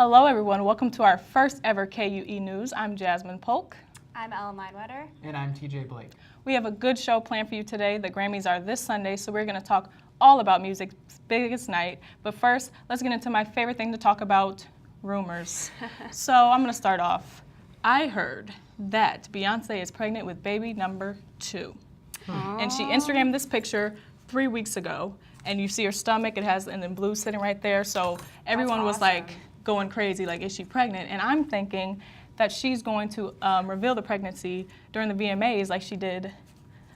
Hello everyone, welcome to our first ever KUE News. I'm Jasmine Polk. I'm Ellen Linewetter. And I'm TJ Blake. We have a good show planned for you today. The Grammys are this Sunday, so we're going to talk all about music's biggest night. But first, let's get into my favorite thing to talk about, rumors. So I'm going to start off. I heard that Beyonce is pregnant with baby number 2. And she Instagrammed this picture 3 weeks ago, and you see her stomach, it has, and then Blue sitting right there, so everyone was like going crazy, like, is she pregnant? And I'm thinking that she's going to reveal the pregnancy during the VMAs like she did,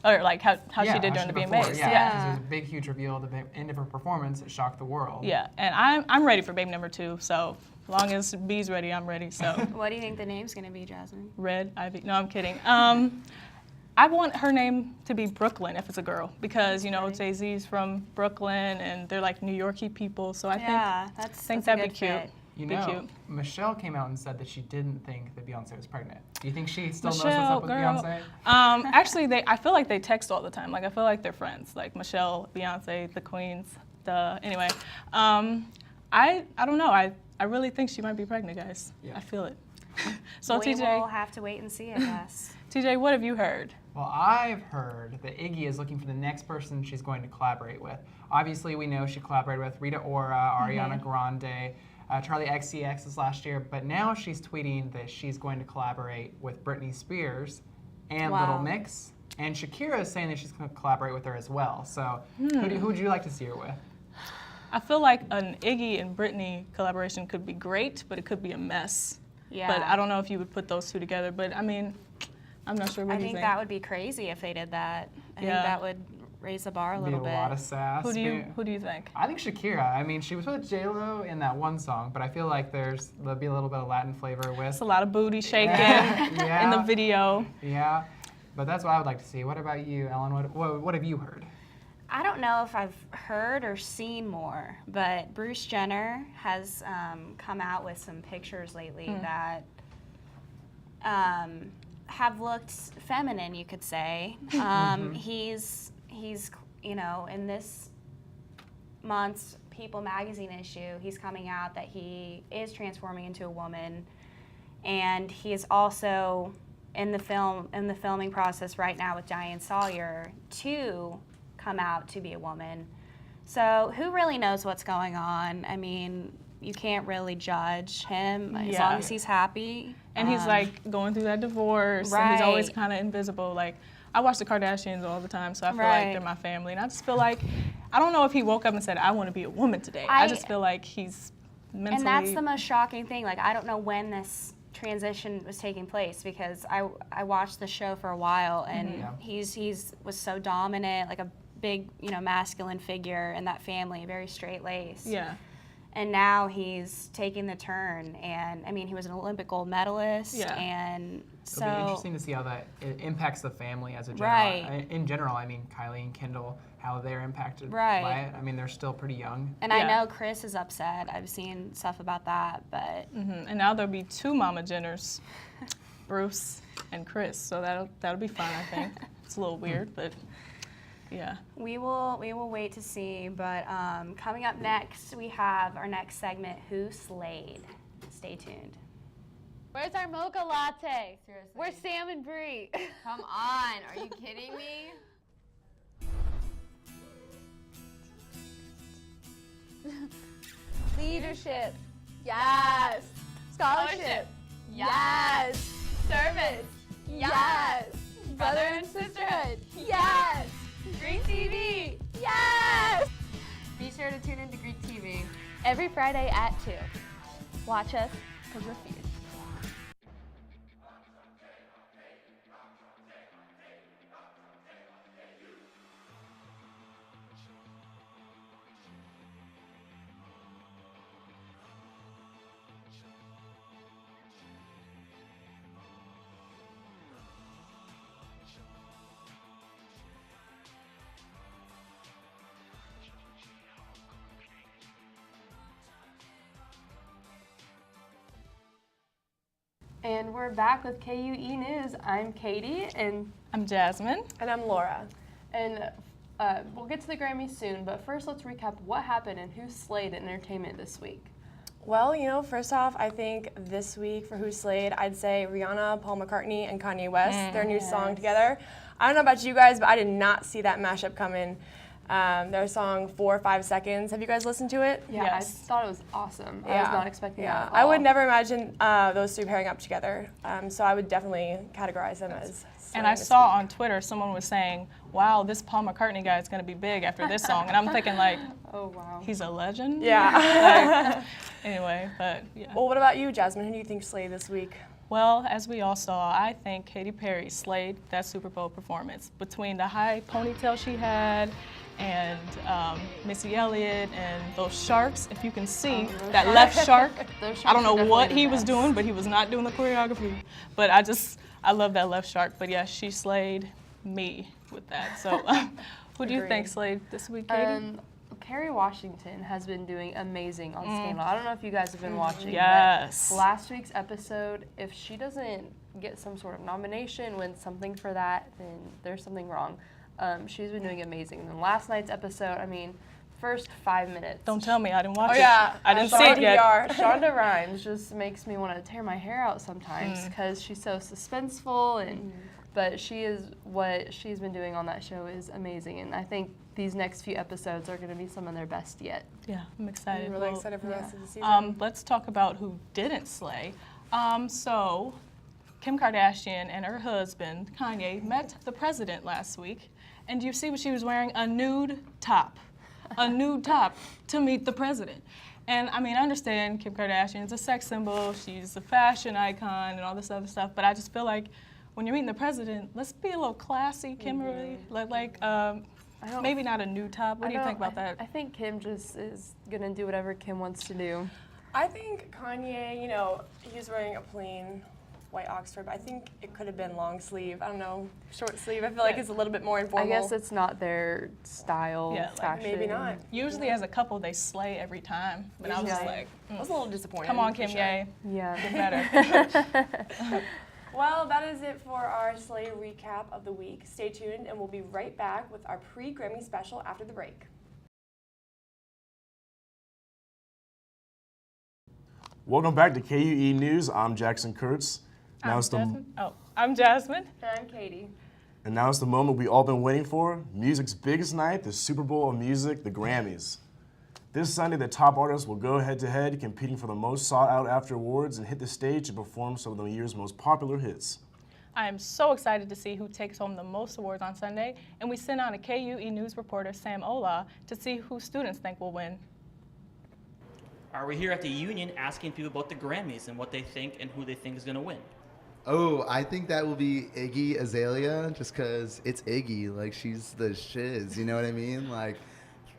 or like how she did during the VMAs. Yeah, it was a big, huge reveal at the end of her performance. It shocked the world. Yeah, and I'm ready for baby number 2, so as long as B's ready, I'm ready, so. What do you think the name's gonna be, Jasmine? Red Ivy, no, I'm kidding. I want her name to be Brooklyn if it's a girl, because, you know, Jay-Z's from Brooklyn and they're like New York-y people, so I think that'd be cute. You know, Michelle came out and said that she didn't think that Beyonce was pregnant. Do you think she still knows what's up with Beyonce? Actually, I feel like they text all the time. Like, I feel like they're friends. Like Michelle, Beyonce, the queens. Anyway, I don't know. I really think she might be pregnant, guys. Yeah. I feel it. So we TJ, will have to wait and see, I guess. TJ, what have you heard? Well, I've heard that Iggy is looking for the next person she's going to collaborate with. Obviously, we know she collaborated with Rita Ora, Ariana Grande, Charlie XCX this last year, but now she's tweeting that she's going to collaborate with Britney Spears and Little Mix, and Shakira is saying that she's going to collaborate with her as well. So who would you like to see her with? I feel like an Iggy and Britney collaboration could be great, but it could be a mess. Yeah. But I don't know if you would put those two together, but I mean, I'm not sure what you think. I think that would be crazy if they did that. I think that would raise the bar a little bit. A lot of sass. Who do you think? I think Shakira. I mean, she was with J-Lo in that one song, but I feel like there'll be a little bit of Latin flavor with. It's a lot of booty shaking in the video. Yeah, but that's what I would like to see. What about you, Ellen? What have you heard? I don't know if I've heard or seen more, but Bruce Jenner has come out with some pictures lately that have looked feminine, you could say. He's you know, in this month's People magazine issue, he's coming out that he is transforming into a woman, and he is also in the filming process right now with Diane Sawyer to come out to be a woman. So who really knows what's going on? I mean, you can't really judge him as long as he's happy. And he's like going through that divorce, and he's always kind of invisible. Like, I watch the Kardashians all the time, so I feel like they're my family. And I just feel like, I don't know if he woke up and said, I want to be a woman today. I just feel like he's mentally. And that's the most shocking thing. Like, I don't know when this transition was taking place, because I watched the show for a while, and he's was so dominant, like a big, you know, masculine figure in that family, very straight-laced. Yeah. And now he's taking the turn, and I mean, he was an Olympic gold medalist, and so it'll be interesting to see how that impacts the family as a general. In general, I mean, Kylie and Kendall, how they're impacted by it. I mean, they're still pretty young. And I know Chris is upset. I've seen stuff about that, but and now there'll be 2 Mama Jenners, Bruce and Chris. So that'll be fun. I think it's a little weird, but. Yeah. We will wait to see, but coming up next, we have our next segment, Who Slayed? Stay tuned. Where's our mocha latte? Seriously. Where's Sam and Brie? Come on, are you kidding me? Leadership. Yes. Scholarship. Yes. Service. Yes. Brother and sisterhood. Yes. Greek TV! Yes! Be sure to tune into Greek TV. Every Friday at 2. Watch us, because we're fierce. And we're back with KUE News. I'm Katie, and I'm Jasmine. And I'm Laura. And we'll get to the Grammys soon, but first let's recap what happened and who slayed in entertainment this week. Well, you know, first off, I think this week for Who Slayed, I'd say Rihanna, Paul McCartney, and Kanye West, their new song together. I don't know about you guys, but I did not see that mashup coming. Their song 4 or 5 Seconds. Have you guys listened to it? Yeah, Yes. I thought it was awesome. I was not expecting that at I would all. never imagine those two pairing up together. So I would definitely categorize them as. And I saw on Twitter someone was saying, wow, this Paul McCartney guy is going to be big after this song. And I'm thinking, like, Oh, wow. he's a legend? Yeah. Anyway, but yeah. Well, what about you, Jasmine? Who do you think slayed this week? Well, as we all saw, I think Katy Perry slayed that Super Bowl performance. Between the high ponytail she had and Missy Elliott and those sharks, if you can see that left shark, I don't know what he was doing, but he was not doing the choreography. But I love that left shark. But yeah, she slayed me with that. So who do you think slayed this week, Katie? Kerry Washington has been doing amazing on Scandal. I don't know if you guys have been watching. Yes. But last week's episode, if she doesn't get some sort of nomination, win something for that, then there's something wrong. She's been doing amazing. And then last night's episode, I mean, first 5 minutes. Don't tell me, I didn't watch it. Yeah, I didn't see it yet. Shonda Rhimes just makes me want to tear my hair out sometimes because she's so suspenseful and. But what she's been doing on that show is amazing, and I think these next few episodes are going to be some of their best yet. Yeah, I'm excited. I'm really excited for the rest of the season. Let's talk about who didn't slay. So Kim Kardashian and her husband, Kanye, met the president last week. And do you see what she was wearing? A nude top. A nude top to meet the president. And I mean, I understand Kim Kardashian is a sex symbol, she's a fashion icon and all this other stuff, but I just feel like when you're meeting the president, let's be a little classy, Kimberly. Maybe not a nude top. What do you think about that? I think Kim just is going to do whatever Kim wants to do. I think Kanye, you know, he was wearing a plain white Oxford, but I think it could have been long sleeve. I don't know, short sleeve. I feel like it's a little bit more informal. I guess it's not their style, fashion. Maybe not. Usually as a couple, they slay every time. But I was just like, I was a little disappointed. come on, Kim Ye. Yeah. Get better. Well, that is it for our Slay recap of the week. Stay tuned, and we'll be right back with our pre-Grammy special after the break. Welcome back to KUE News. I'm Jackson Kurtz. I'm Jasmine. And I'm Katie. And now it's the moment we've all been waiting for, music's biggest night, the Super Bowl of music, the Grammys. This Sunday, the top artists will go head-to-head, competing for the most sought-out-after awards and hit the stage to perform some of the year's most popular hits. I am so excited to see who takes home the most awards on Sunday, and we sent out a KUE News reporter, Sam Ola, to see who students think will win. We're here at the Union asking people about the Grammys and what they think and who they think is going to win. Oh, I think that will be Iggy Azalea, just because it's Iggy. Like, she's the shiz, you know what I mean? Like,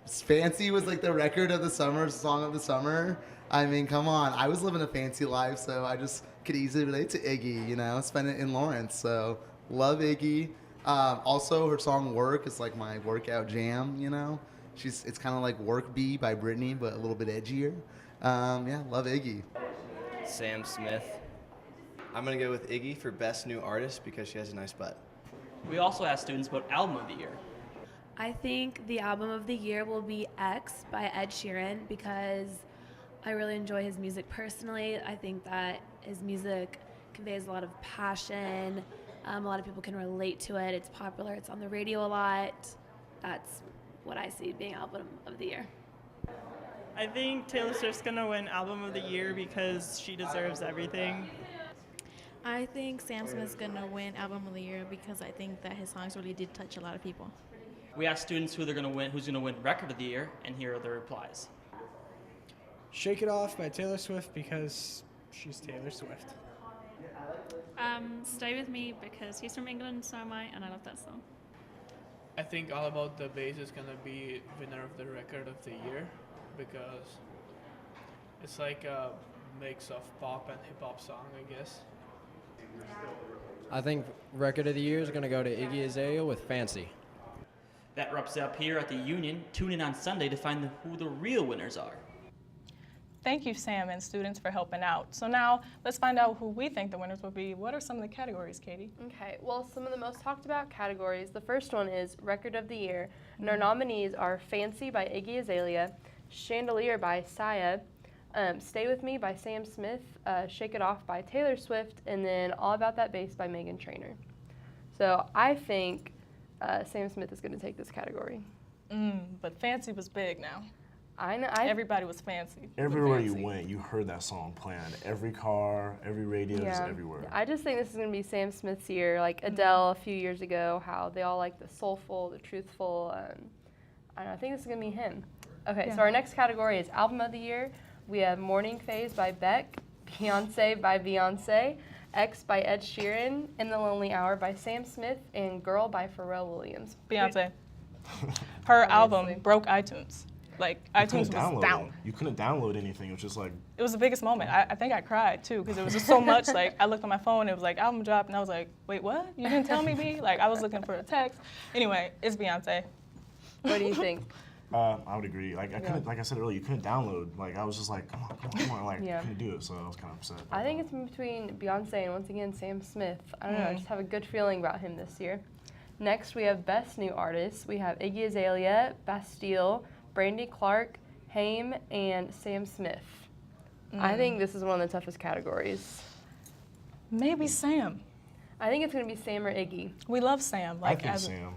Fancy was like the record of the summer, song of the summer. I mean, come on. I was living a fancy life, so I just could easily relate to Iggy, you know, spend it in Lawrence. So, love Iggy. Also, her song Work is like my workout jam, you know. It's kind of like Work Bee by Britney, but a little bit edgier. Yeah, love Iggy. Sam Smith. I'm going to go with Iggy for Best New Artist because she has a nice butt. We also asked students about Album of the Year. I think the album of the year will be X by Ed Sheeran because I really enjoy his music personally. I think that his music conveys a lot of passion. A lot of people can relate to it. It's popular. It's on the radio a lot. That's what I see being album of the year. I think Taylor Swift's going to win Album of the Year because she deserves everything. I think Sam Smith's going to win Album of the Year because I think that his songs really did touch a lot of people. We asked students who's going to win Record of the Year, and here are their replies. Shake It Off by Taylor Swift because she's Taylor Swift. Stay With Me because he's from England, so am I, and I love that song. I think All About the Bass is going to be winner of the Record of the Year because it's like a mix of pop and hip-hop song, I guess. I think Record of the Year is going to go to Iggy Azalea with Fancy. That wraps it up here at the Union. Tune in on Sunday to find who the real winners are. Thank you, Sam and students, for helping out. So now let's find out who we think the winners will be. What are some of the categories, Katie? Okay, well, some of the most talked about categories. The first one is Record of the Year, and our nominees are Fancy by Iggy Azalea, Chandelier by Sia, Stay With Me by Sam Smith, Shake It Off by Taylor Swift, and then All About That Bass by Meghan Trainor. So I think Sam Smith is going to take this category. But Fancy was big now. I know. Everybody was fancy. Everywhere you went, you heard that song playing. Every car, every radio, just everywhere. I just think this is going to be Sam Smith's year, like Adele a few years ago, how they all like the soulful, the truthful. I don't know, I think this is going to be him. Okay, so our next category is Album of the Year. We have Morning Phase by Beck, Beyonce by Beyonce, X by Ed Sheeran, In the Lonely Hour by Sam Smith, and Girl by Pharrell Williams. Beyonce. Her album broke iTunes. Like, iTunes was down. You couldn't download anything. It was just like... It was the biggest moment. I think I cried, too, because it was just so much. Like, I looked on my phone, it was like, album dropped, and I was like, wait, what? You didn't tell me, B? Like, I was looking for a text. Anyway, it's Beyonce. What do you think? I would agree. Like, I couldn't, like I said earlier, you couldn't download. Like, I was just like, come on. Like, I couldn't do it, so I was kind of upset. I think it's between Beyonce and, once again, Sam Smith. I don't know, I just have a good feeling about him this year. Next, we have Best New Artist. We have Iggy Azalea, Bastille, Brandy Clark, Haim, and Sam Smith. I think this is one of the toughest categories. Maybe Sam. I think it's going to be Sam or Iggy. We love Sam. Like, I think Sam.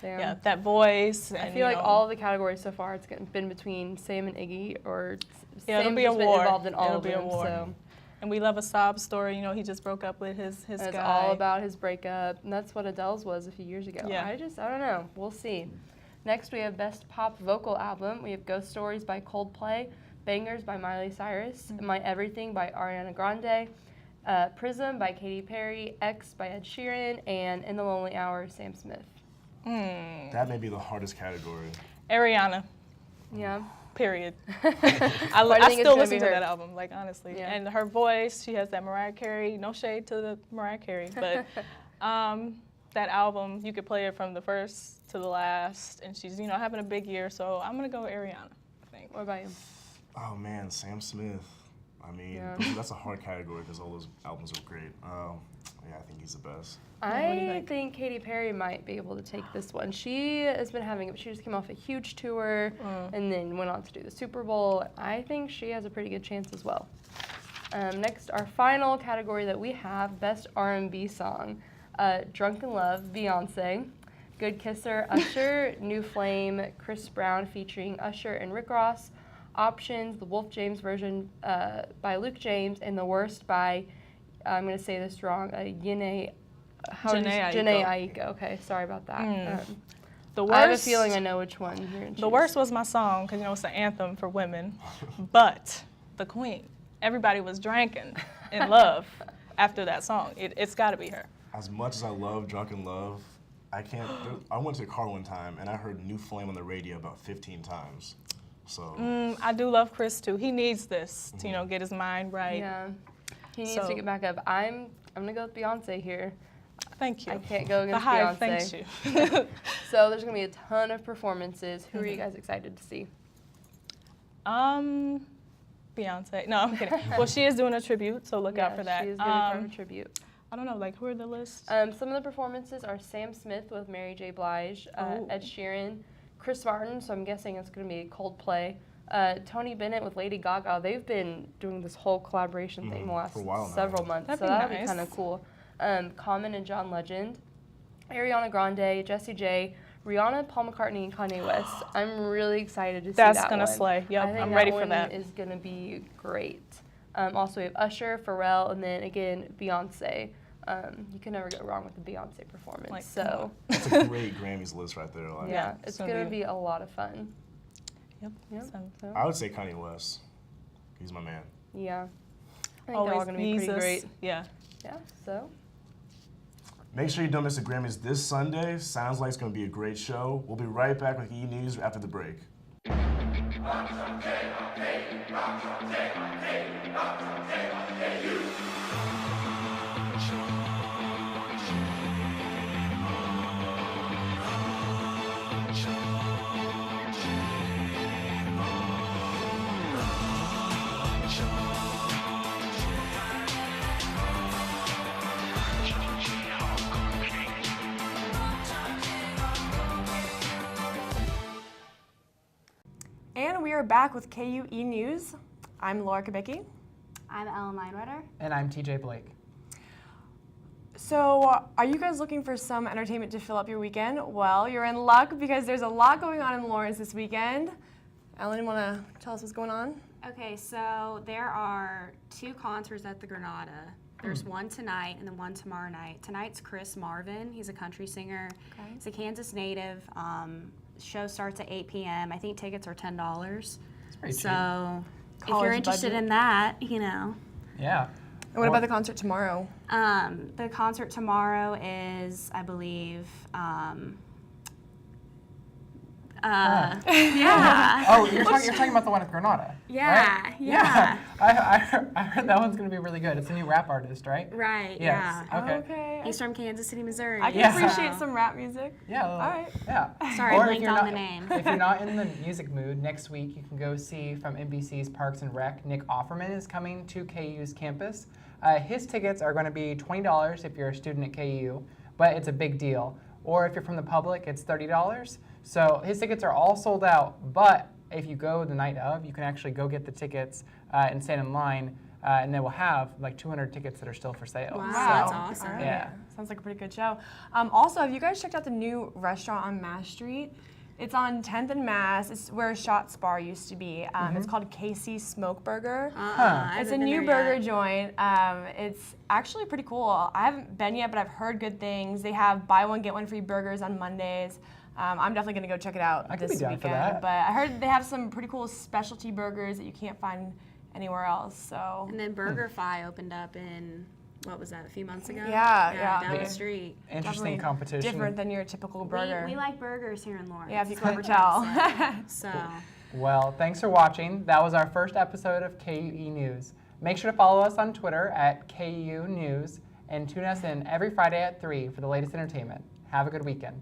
Yeah, that voice. I feel like all of the categories so far, it's been between Sam and Iggy, or yeah, it'll Sam's be a just been war. involved in all It'll of be them. a war. So. And we love a sob story. You know, he just broke up with his guy. It's all about his breakup, and that's what Adele's was a few years ago. Yeah. I don't know. We'll see. Next, we have Best Pop Vocal Album. We have Ghost Stories by Coldplay, Bangers by Miley Cyrus, My Everything by Ariana Grande, Prism by Katy Perry, X by Ed Sheeran, and In the Lonely Hour, Sam Smith. That may be the hardest category. Ariana. Yeah. Period. I still listen to that album, like, honestly. Yeah. And her voice, she has that Mariah Carey, no shade to the Mariah Carey, but that album, you could play it from the first to the last, and she's, having a big year, so I'm going to go with Ariana, I think. What about you? Oh, man, Sam Smith. I mean, that's a hard category because all those albums are great. Yeah, I think he's the best. I think Katy Perry might be able to take this one. She has been she just came off a huge tour and then went on to do the Super Bowl. I think she has a pretty good chance as well. Next, our final category that we have, Best R&B Song. Drunken Love, Beyonce. Good Kisser, Usher. New Flame, Chris Brown featuring Usher and Rick Ross. Options, the Wolf James version by Luke James, and The Worst by, I'm going to say this wrong, Jhené Aiko. Okay, sorry about that. The Worst, I have a feeling I know which one you're going to choose. The Worst was my song, because, it's an anthem for women. But the queen, everybody was drinking in love after that song. It's got to be her. As much as I love Drunken Love, I went to the car one time, and I heard New Flame on the radio about 15 times. So I do love Chris too. He needs this to get his mind right. Yeah, he needs to get back up. I'm gonna go with Beyonce here. Thank you. I can't go against the Beyonce. Thanks you. So there's gonna be a ton of performances. Who are you guys excited to see? Beyonce. No, I'm kidding. Well, she is doing a tribute, so look out for that. She is doing a tribute. I don't know, like, who are the lists? Some of the performances are Sam Smith with Mary J. Blige, Ed Sheeran, Chris Martin, so I'm guessing it's going to be Coldplay, Tony Bennett with Lady Gaga. They've been doing this whole collaboration thing the last several months, so that'll be kind of cool. Common and John Legend, Ariana Grande, Jessie J, Rihanna, Paul McCartney, and Kanye West. I'm really excited to see that one. That's going to slay. Yep, I think I'm ready for that. That one is going to be great. Also, we have Usher, Pharrell, and then again, Beyonce. You can never go wrong with the Beyonce performance. Like, so it's a great Grammys list right there. Like, yeah, it's going to be a lot of fun. Yep. So. I would say Kanye West. He's my man. Yeah. I think they're all going to be pretty great. Yeah. Yeah, so. Make sure you don't miss the Grammys this Sunday. Sounds like it's going to be a great show. We'll be right back with KUENews after the break. And we are back with KUE News. I'm Laura Kubicki. I'm Ellen Linewetter. And I'm TJ Blake. So, are you guys looking for some entertainment to fill up your weekend? Well, you're in luck because there's a lot going on in Lawrence this weekend. Ellen, want to tell us what's going on? Okay, so there are 2 concerts at the Granada. There's one tonight and then one tomorrow night. Tonight's Chris Marvin. He's a country singer. Okay. He's a Kansas native. Show starts at 8 p.m. I think tickets are $10. That's pretty cheap. So if you're College interested budget. in that, you know. Yeah. And what about the concert tomorrow? The concert tomorrow is, I believe, yeah. Oh, you're talking about the one at Granada. Yeah, right? yeah. I heard that one's going to be really good. It's a new rap artist, right? Right, Yes. yeah. Okay. He's from Kansas City, Missouri. I can Yeah. appreciate some rap music. Yeah. All right. Yeah. Sorry, I Or if blinked you're on not- the name. If you're not in the music mood, next week you can go see from NBC's Parks and Rec. Nick Offerman is coming to KU's campus. His tickets are going to be $20 if you're a student at KU, but it's a big deal. Or if you're from the public, it's $30. So his tickets are all sold out, but if you go the night of, you can actually go get the tickets and stand in line, and they will have like 200 tickets that are still for sale. Wow, So, that's awesome. All right. Yeah. Sounds like a pretty good show. Also, have you guys checked out the new restaurant on Mass Street? It's on 10th and Mass. It's where Shots Bar used to be. It's called KC Smoke Burger. It's a new burger joint. It's actually pretty cool. I haven't been yet, but I've heard good things. They have buy one, get one free burgers on Mondays. I'm definitely going to go check it out I could this be down weekend. for that. But I heard they have some pretty cool specialty burgers that you can't find anywhere else. So. And then BurgerFi opened up in, what was that, a few months ago? Yeah. Down the street. Interesting Definitely competition. Different than your typical burger. We like burgers here in Lawrence. Yeah, if you is what couldn't we're trying tell. to say. So. Well, thanks for watching. That was our first episode of KUE News. Make sure to follow us on Twitter at KU News and tune us in every Friday at 3 for the latest entertainment. Have a good weekend.